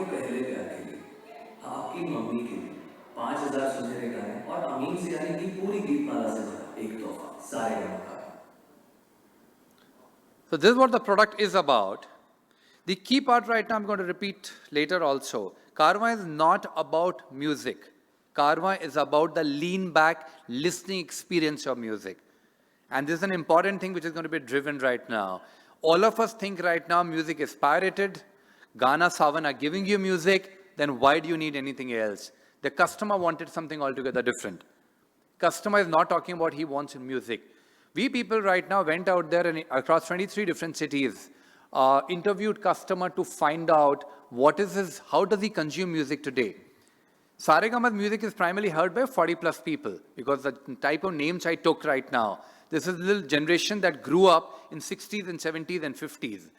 आपके पहले प्यार के लिए, आपकी मम्मी के लिए 5,000 सुनहरे गाने और अमीन से यानी कि पूरी गीतमाला से भरा एक तोहफा सारेगामा का। So this is what the product is about. The key part right now I'm going to repeat later also. Karma is not about music. Karma is about the lean back listening experience of music. And this is an important thing which is going to be driven right now. All of us think right now music is pirated. Ghana Savan are giving you music, then why do you need anything else? The customer wanted something altogether different. Customer is not talking about he wants in music. We people right now went out there and across 23 different cities, interviewed customer to find out what is his, how does he consume music today. Saregama's music is primarily heard by 40 plus people because the type of names I took right now, this is a little generation that grew up in 60s and 70s and 50s.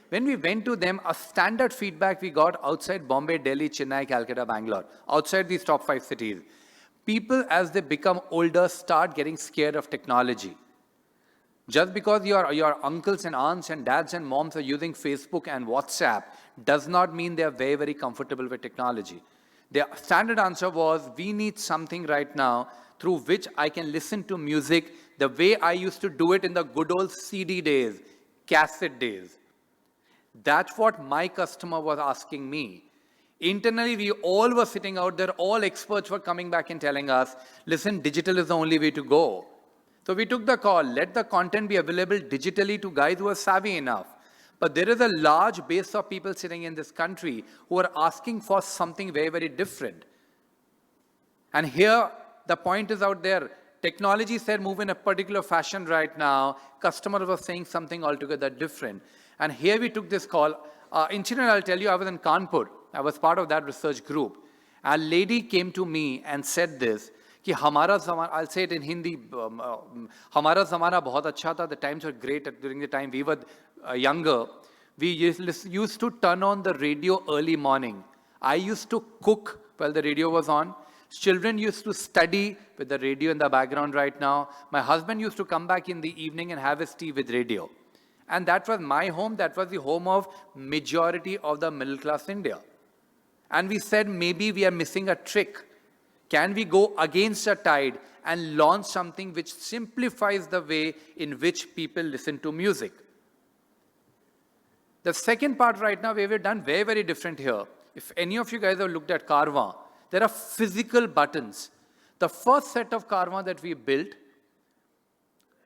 When we went to them, a standard feedback we got outside Bombay, Delhi, Chennai, Calcutta, Bangalore, outside these top 5 cities. People, as they become older, start getting scared of technology. Just because your uncles and aunts and dads and moms are using Facebook and WhatsApp does not mean they are very, very comfortable with technology. The standard answer was, we need something right now through which I can listen to music the way I used to do it in the good old CD days, cassette days. That's what my customer was asking me. Internally, we all were sitting out there, all experts were coming back and telling us, listen, digital is the only way to go. So we took the call, let the content be available digitally to guys who are savvy enough. But there is a large base of people sitting in this country who are asking for something very, very different. And here, the point is out there. Technology said move in a particular fashion right now. Customer was saying something altogether different. And here we took this call. Incident, I'll tell you, I was in Kanpur. I was part of that research group. A lady came to me and said this, कि हमारा ज़माना, I'll say it in Hindi, हमारा ज़माना बहुत अच्छा था, the times were great during the time we were younger. We used to turn on the radio early morning. I used to cook while the radio was on. Children used to study with the radio in the background right now. My husband used to come back in the evening and have his tea with radio. And that was my home, that was the home of majority of the middle class India. And we said, maybe we are missing a trick. Can we go against the tide and launch something which simplifies the way in which people listen to music? The second part right now, we've done very, very different here. If any of you guys have looked at Carvaan, there are physical buttons. The first set of Carvaan that we built,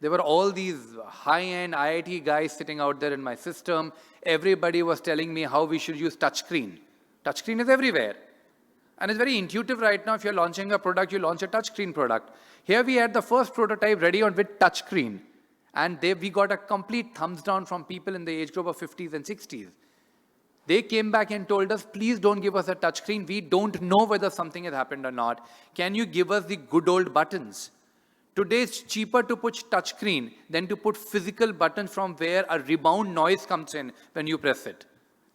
there were all these high-end IIT guys sitting out there in my system. Everybody was telling me how we should use touchscreen. Touchscreen is everywhere. And it's very intuitive right now. If you're launching a product, you launch a touchscreen product. Here we had the first prototype ready on with touchscreen. And we got a complete thumbs down from people in the age group of 50s and 60s. They came back and told us, please don't give us a touchscreen. We don't know whether something has happened or not. Can you give us the good old buttons? Today it's cheaper to put touchscreen than to put physical buttons from where a rebound noise comes in when you press it.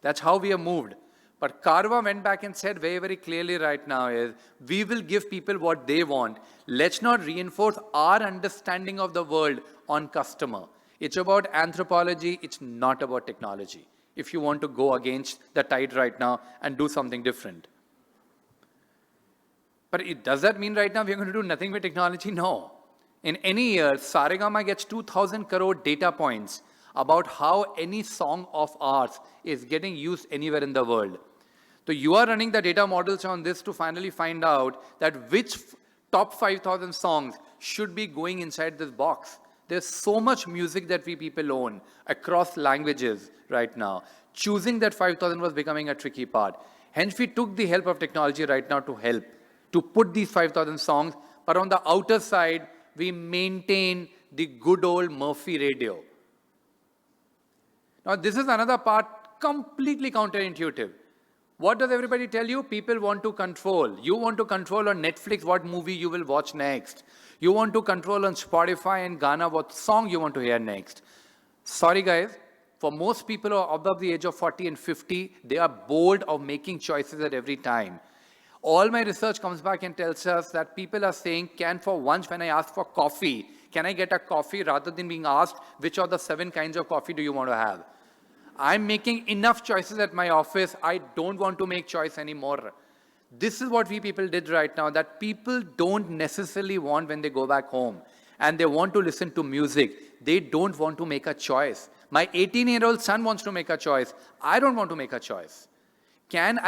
That's how we have moved. But Carvaan went back and said very, very clearly right now is, we will give people what they want. Let's not reinforce our understanding of the world on customer. It's about anthropology, it's not about technology. If you want to go against the tide right now and do something different. But does that mean right now we're going to do nothing with technology? No. In any year, Saregama gets 2,000 crore data points about how any song of ours is getting used anywhere in the world. So you are running the data models on this to finally find out that which top 5,000 songs should be going inside this box. There's so much music that we people own across languages right now. Choosing that 5,000 was becoming a tricky part. Hence, we took the help of technology right now to help, to put these 5,000 songs, but on the outer side, we maintain the good old Murphy radio. Now, this is another part completely counterintuitive. What does everybody tell you? People want to control. You want to control on Netflix what movie you will watch next. You want to control on Spotify and Ghana what song you want to hear next. Sorry guys, for most people who are above the age of 40 and 50, they are bored of making choices at every time. All my research comes back and tells us that people are saying, can for once when I ask for coffee, can I get a coffee rather than being asked which of the 7 kinds of coffee do you want to have? I'm making enough choices at my office. I don't want to make choice anymore. This is what we people did right now, that people don't necessarily want when they go back home and they want to listen to music. They don't want to make a choice. My 18-year-old son wants to make a choice. I don't want to make a choice. Can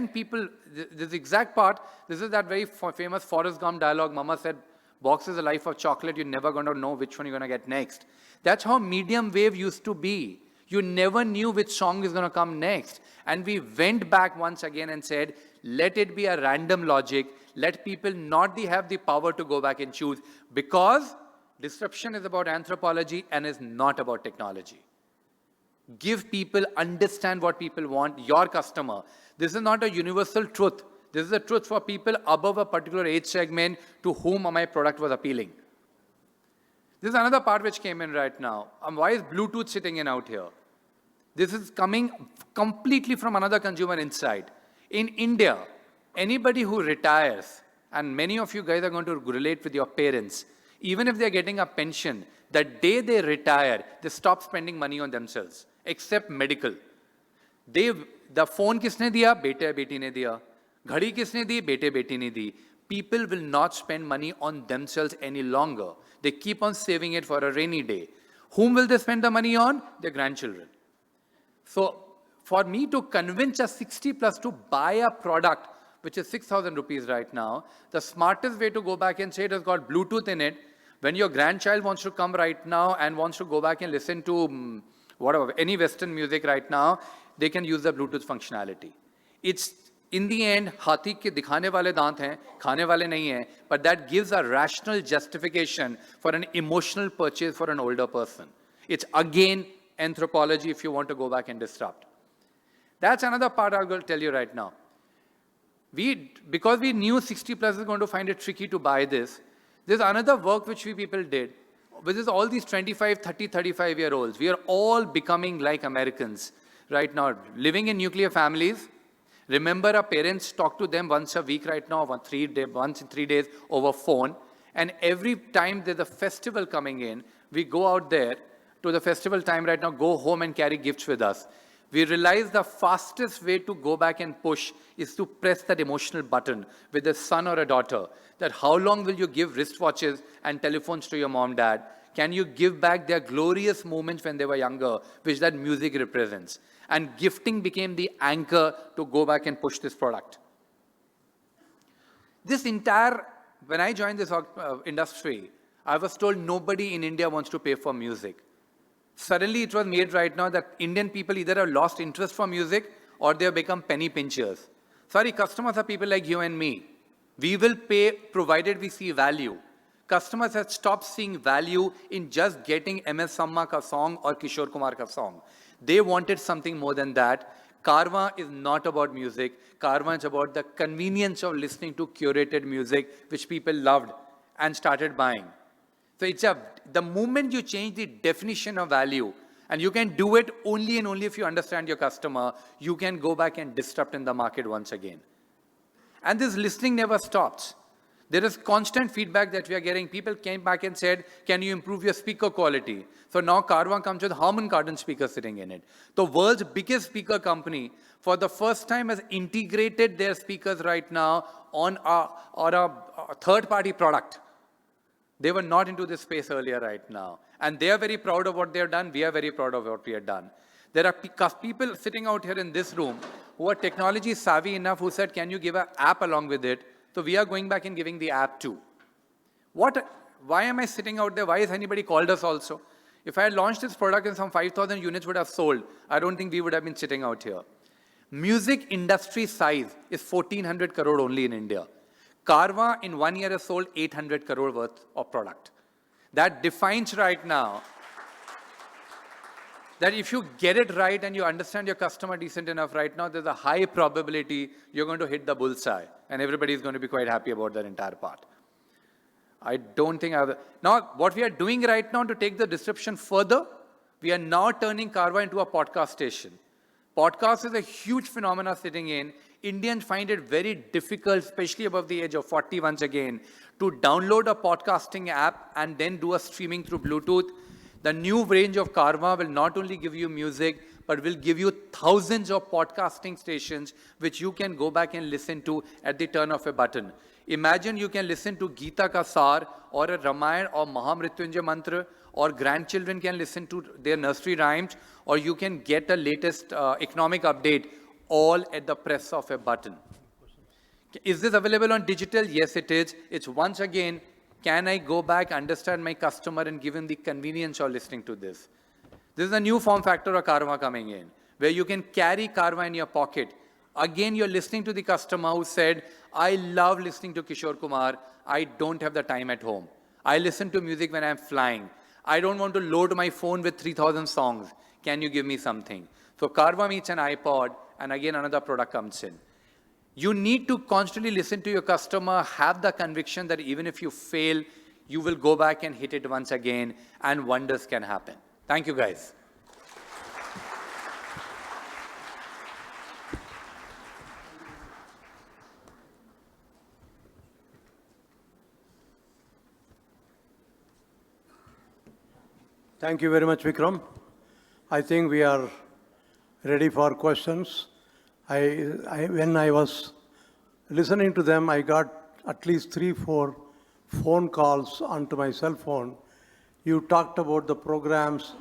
people, this exact part, this is that very famous Forrest Gump dialogue. Mama said, box is a life of chocolate. You're never going to know which one you're going to get next. That's how medium wave used to be. You never knew which song is going to come next. And we went back once again and said, let it be a random logic. Let people not have the power to go back and choose. Because disruption is about anthropology and is not about technology. Give people, understand what people want, your customer. This is not a universal truth. This is a truth for people above a particular age segment to whom my product was appealing. This is another part which came in right now. Why is Bluetooth sitting in out here? This is coming completely from another consumer insight. In India, anybody who retires, and many of you guys are going to relate with your parents, even if they're getting a pension, the day they retire, they stop spending money on themselves, except medical. The phone किसने दिया? बेटे बेटी ने दिया. घड़ी किसने दी? बेटे बेटी ने दी. People will not spend money on themselves any longer. They keep on saving it for a rainy day. Whom will they spend the money on? Their grandchildren. So for me to convince a 60 plus to buy a product, which is 6,000 rupees right now, the smartest way to go back and say it has got Bluetooth in it. When your grandchild wants to come right now and wants to go back and listen to whatever, any Western music right now, they can use the Bluetooth functionality. It's in the end, हाथी के दिखाने वाले दांत हैं, खाने वाले नहीं हैं, but that gives a rational justification for an emotional purchase for an older person. It's again anthropology if you want to go back and disrupt. That's another part I will tell you right now. Because we knew 60 plus is going to find it tricky to buy this, there's another work which we people did, which is all these 25, 30, 35-year-olds. We are all becoming like Americans right now, living in nuclear families. Remember, our parents talk to them once a week right now, once in 3 days over phone. And every time there's a festival coming in, we go out there to the festival time right now, go home and carry gifts with us. We realize the fastest way to go back and push is to press that emotional button with a son or a daughter. That how long will you give wristwatches and telephones to your mom, dad? Can you give back their glorious moments when they were younger, which that music represents? And gifting became the anchor to go back and push this product. This entire, when I joined this industry, I was told nobody in India wants to pay for music. Suddenly it was made right now that Indian people either have lost interest for music or they have become penny pinchers. Sorry, customers are people like you and me. We will pay provided we see value. Customers have stopped seeing value in just getting MS Samma ka song or Kishore Kumar ka song. They wanted something more than that. Carvaan is not about music. Carvaan is about the convenience of listening to curated music, which people loved and started buying. So the moment you change the definition of value, and you can do it only and only if you understand your customer, you can go back and disrupt in the market once again. And this listening never stops. There is constant feedback that we are getting. People came back and said, can you improve your speaker quality? So now Carvaan comes with Harman Kardon speaker sitting in it. The world's biggest speaker company, for the first time, has integrated their speakers right now on a third-party product. They were not into this space earlier right now. And they are very proud of what they have done. We are very proud of what we have done. There are people sitting out here in this room who are technology savvy enough who said, can you give an app along with it? So we are going back and giving the app too. Why am I sitting out there? Why has anybody called us also? If I had launched this product and some 5,000 units would have sold, I don't think we would have been sitting out here. Music industry size is 1,400 crore only in India. Carvaan in 1 year has sold 800 crore worth of product. That defines right now that if you get it right and you understand your customer decent enough right now, there's a high probability you're going to hit the bullseye and everybody is going to be quite happy about that entire part. I don't think Now, what we are doing right now to take the disruption further, we are now turning Carvaan into a podcast station. Podcast is a huge phenomenon sitting in. Indians find it very difficult, especially above the age of 40 once again, to download a podcasting app and then do a streaming through Bluetooth. The new range of Carvaan will not only give you music, but we'll give you thousands of podcasting stations which you can go back and listen to at the turn of a button. Imagine you can listen to Gita ka Sar or a Ramayana or Mahamrityunjay Mantra, or grandchildren can listen to their nursery rhymes, or you can get the latest economic update all at the press of a button. Is this available on digital? Yes, it is. It's once again, can I go back, understand my customer and give him the convenience of listening to this? This is a new form factor of Karma coming in, where you can carry Karma in your pocket. Again, you're listening to the customer who said, I love listening to Kishore Kumar. I don't have the time at home. I listen to music when I'm flying. I don't want to load my phone with 3,000 songs. Can you give me something? So Karma meets an iPod, and again another product comes in. You need to constantly listen to your customer, have the conviction that even if you fail, you will go back and hit it once again, and wonders can happen. Thank you, guys. Thank you very much, Vikram. I think we are ready for questions. When I was listening to them, I got at least 3-4 phone calls onto my cell phone. You talked about the programs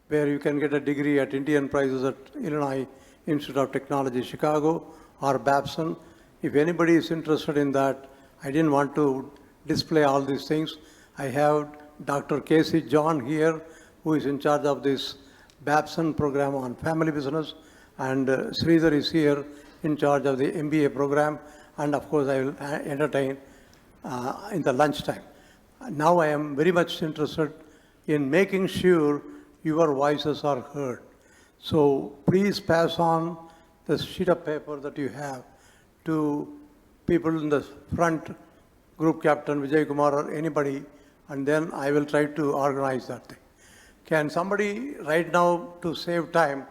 where you can get a degree at Indian prices at Illinois Institute of Technology, Chicago, or Babson. If anybody is interested in that, I didn't want to display all these things. I have Dr. Casey John here, who is in charge of this Babson program on family business, and Sridhar is here in charge of the MBA program, and of course I will entertain in the lunchtime. Now I am very much interested in making sure your voices are heard. So please pass on the sheet of paper that you have to people in the front, group captain Vijay Kumar or anybody, and then I will try to organize that thing. Can somebody right now, to save time,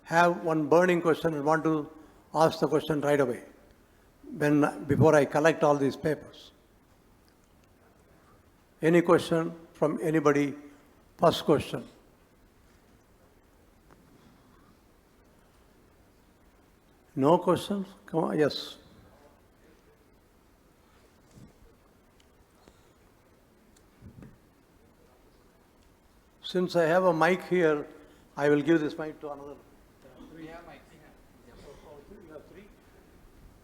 have one burning question and want to ask the question right away before I collect all these papers? Any question from anybody? First question. No questions? Come on, yes. Since I have a mic here, I will give this mic to another. Do we have mic? You have 3?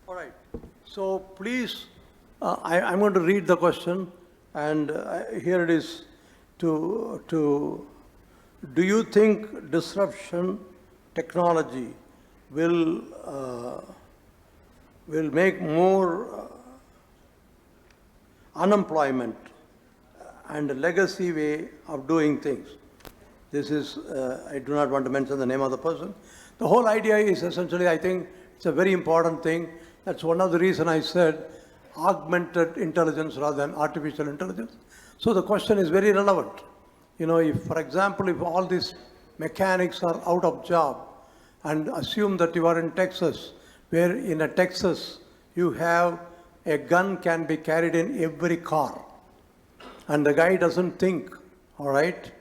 All right. So please, I'm going to read the question, and here it is. Do you think disruption technology will make more unemployment and a legacy way of doing things? This is, I do not want to mention the name of the person. The whole idea is essentially, I think it's a very important thing. That's one of the reasons I said augmented intelligence rather than artificial intelligence. So the question is very relevant. You know, if, for example, if all these mechanics are out of job, and assume that you are in Texas, where in a Texas you have a gun can be carried in every car, and the guy doesn't think, all right,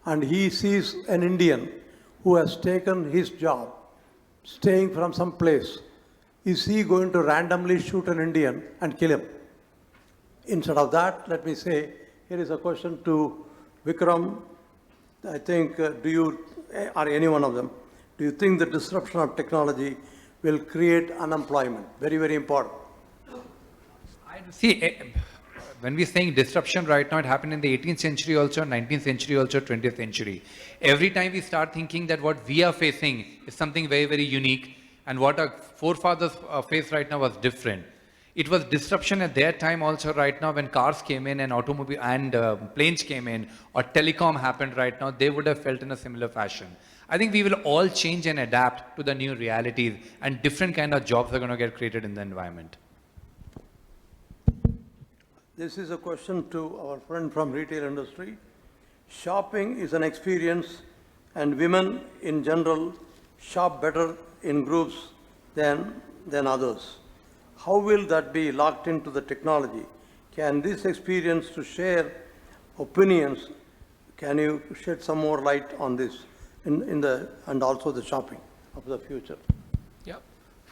and he sees an Indian who has taken his job, staying from some place. Is he going to randomly shoot an Indian and kill him? Instead of that, let me say, here is a question to Vikram. I think, do you, or any one of them, do you think the disruption of technology will create unemployment? Very, very important. See, when we're saying disruption right now, it happened in the 18th century also, 19th century also, 20th century. Every time we start thinking that what we are facing is something very, very unique, and what our forefathers face right now was different. It was disruption at their time also right now when cars came in and automobile and planes came in, or telecom happened right now, they would have felt in a similar fashion. I think we will all change and adapt to the new realities, and different kind of jobs are going to get created in the environment. This is a question to our friend from retail industry. Shopping is an experience, and women in general shop better in groups than others. How will that be locked into the technology? Can this experience to share opinions, can you shed some more light on this? and also the shopping of the future. Yeah.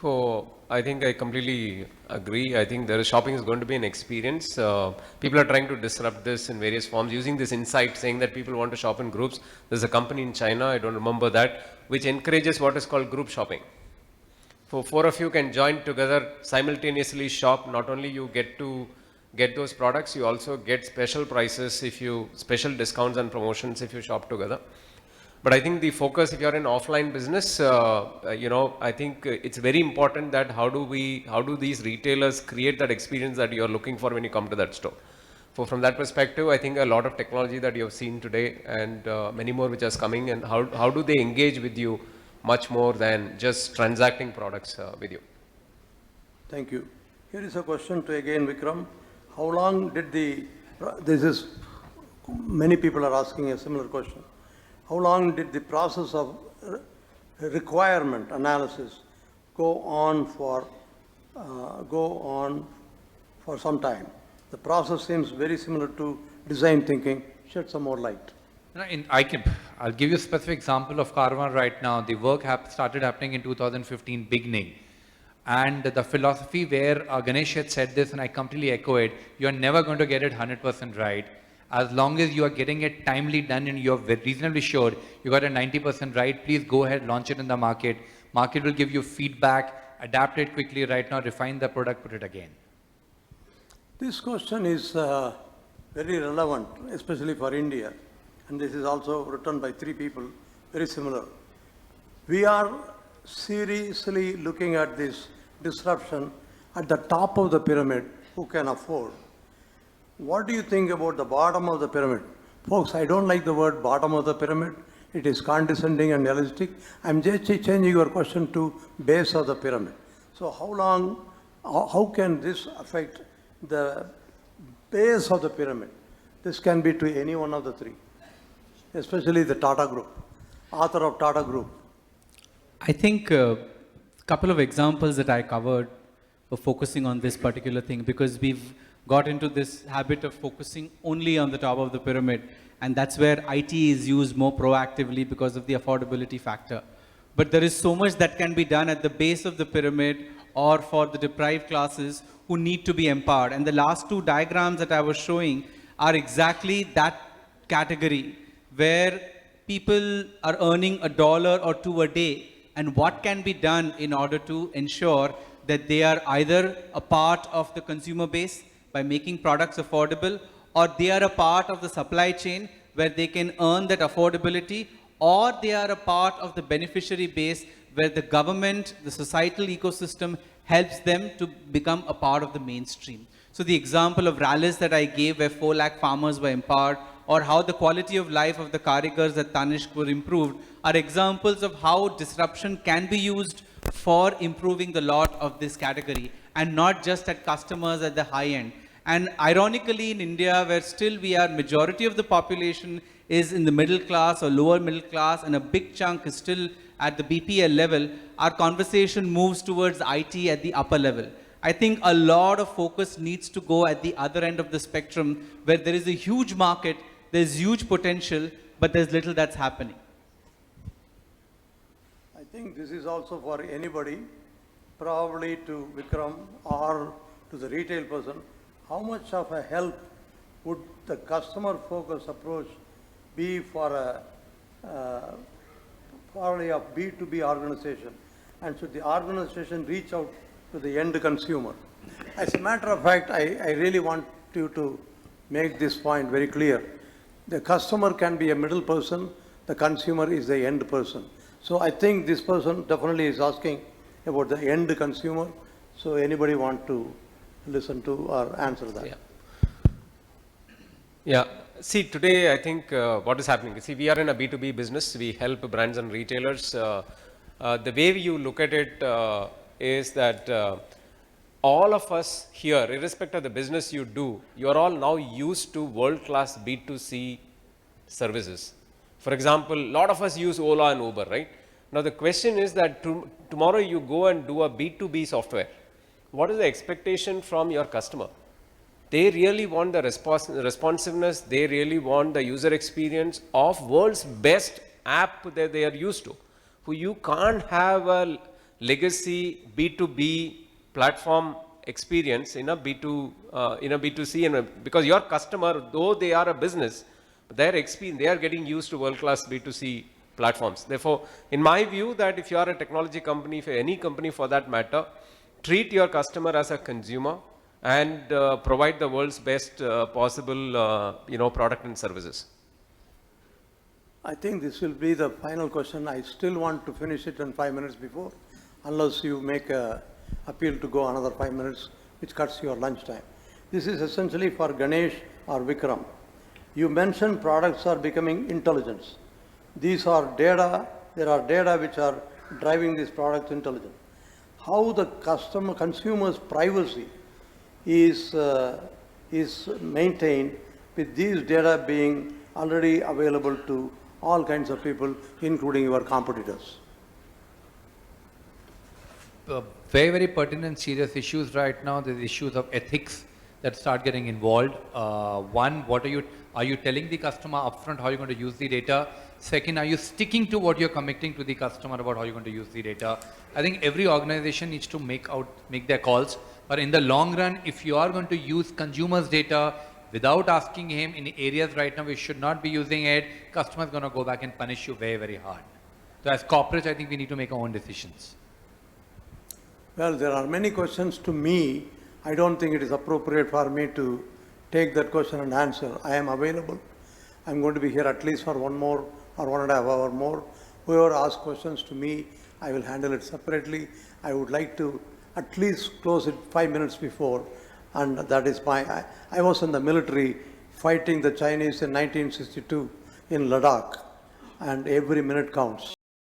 So I think I completely agree. I think shopping is going to be an experience. People are trying to disrupt this in various forms using this insight saying that people want to shop in groups. There's a company in China, I don't remember that, which encourages what is called group shopping. So four of you can join together, simultaneously shop. Not only you get to get those products, you also get special prices special discounts and promotions if you shop together. But I think the focus, if you're in offline business, I think it's very important that how do these retailers create that experience that you're looking for when you come to that store. So from that perspective, I think a lot of technology that you have seen today and many more which is coming, and how do they engage with you much more than just transacting products with you. Thank you. Here is a question to again Vikram. How long did many people are asking a similar question. How long did the process of requirement analysis go on for some time? The process seems very similar to design thinking. Shed some more light. I'll give you a specific example of Carvaan right now. The work started happening in 2015 beginning. And the philosophy where Ganesh had said this, and I completely echo it, you're never going to get it 100% right. As long as you are getting it timely done and you're reasonably sure you got a 90% right, please go ahead, launch it in the market. Market will give you feedback, adapt it quickly right now, refine the product, put it again. This question is very relevant, especially for India. And this is also written by 3 people, very similar. We are seriously looking at this disruption at the top of the pyramid, who can afford. What do you think about the bottom of the pyramid? Folks, I don't like the word bottom of the pyramid. It is condescending and realistic. I'm just changing your question to base of the pyramid. So how can this affect the base of the pyramid? This can be to any one of the 3, especially the Tata Group, author of Tata Group. I think a couple of examples that I covered were focusing on this particular thing, because we've got into this habit of focusing only on the top of the pyramid, and that's where IT is used more proactively because of the affordability factor. But there is so much that can be done at the base of the pyramid or for the deprived classes who need to be empowered. And the last 2 diagrams that I was showing are exactly that category, where people are earning $1 or $2 a day, and what can be done in order to ensure that they are either a part of the consumer base by making products affordable, or they are a part of the supply chain where they can earn that affordability, or they are a part of the beneficiary base where the government, the societal ecosystem helps them to become a part of the mainstream. So the example of rallies that I gave where 4 lakh farmers were empowered, or how the quality of life of the karigars at Tanishq were improved, are examples of how disruption can be used for improving the lot of this category, and not just at customers at the high end. And ironically, in India, where still majority of the population is in the middle class or lower middle class, and a big chunk is still at the BPL level, our conversation moves towards IT at the upper level. I think a lot of focus needs to go at the other end of the spectrum, where there is a huge market, there's huge potential, but there's little that's happening. I think this is also for anybody, probably to Vikram or to the retail person. How much of a help would the customer-focused approach be for probably a B2B organization? And should the organization reach out to the end consumer? As a matter of fact, I really want you to make this point very clear. The customer can be a middle person, the consumer is the end person. So I think this person definitely is asking about the end consumer. So anybody want to listen to or answer that? Yeah. See, today I think what is happening, see, we are in a B2B business. We help brands and retailers. The way you look at it is that all of us here, irrespective of the business you do, you are all now used to world-class B2C services. For example, a lot of us use Ola and Uber, right? Now the question is that tomorrow you go and do a B2B software. What is the expectation from your customer? They really want the responsiveness, they really want the user experience of world's best app that they are used to. So you can't have a legacy B2B platform experience in a B2C, and because your customer, though they are a business, their experience, they are getting used to world-class B2C platforms. Therefore, in my view, that if you are a technology company, for any company for that matter, treat your customer as a consumer and provide the world's best possible product and services. I think this will be the final question. I still want to finish it in 5 minutes before, unless you make a appeal to go another 5 minutes, which cuts your lunch time. This is essentially for Ganesh or Vikram. You mentioned products are becoming intelligence. These are data, there are data which are driving these products intelligent. How the consumer's privacy is maintained with these data being already available to all kinds of people, including your competitors? Very, very pertinent, serious issues right now. There's issues of ethics that start getting involved. One, are you telling the customer upfront how you're going to use the data? Second, are you sticking to what you're committing to the customer about how you're going to use the data? I think every organization needs to make their calls. But in the long run, if you are going to use consumers' data without asking him in areas right now we should not be using it, customer is going to go back and punish you very, very hard. So as corporates, I think we need to make our own decisions. Well, there are many questions to me. I don't think it is appropriate for me to take that question and answer. I am available. I'm going to be here at least for 1 more or 1.5 hours more. Whoever asks questions to me, I will handle it separately. I would like to at least close it 5 minutes before, and that is I was in the military fighting the Chinese in 1962 in Ladakh, and every minute counts.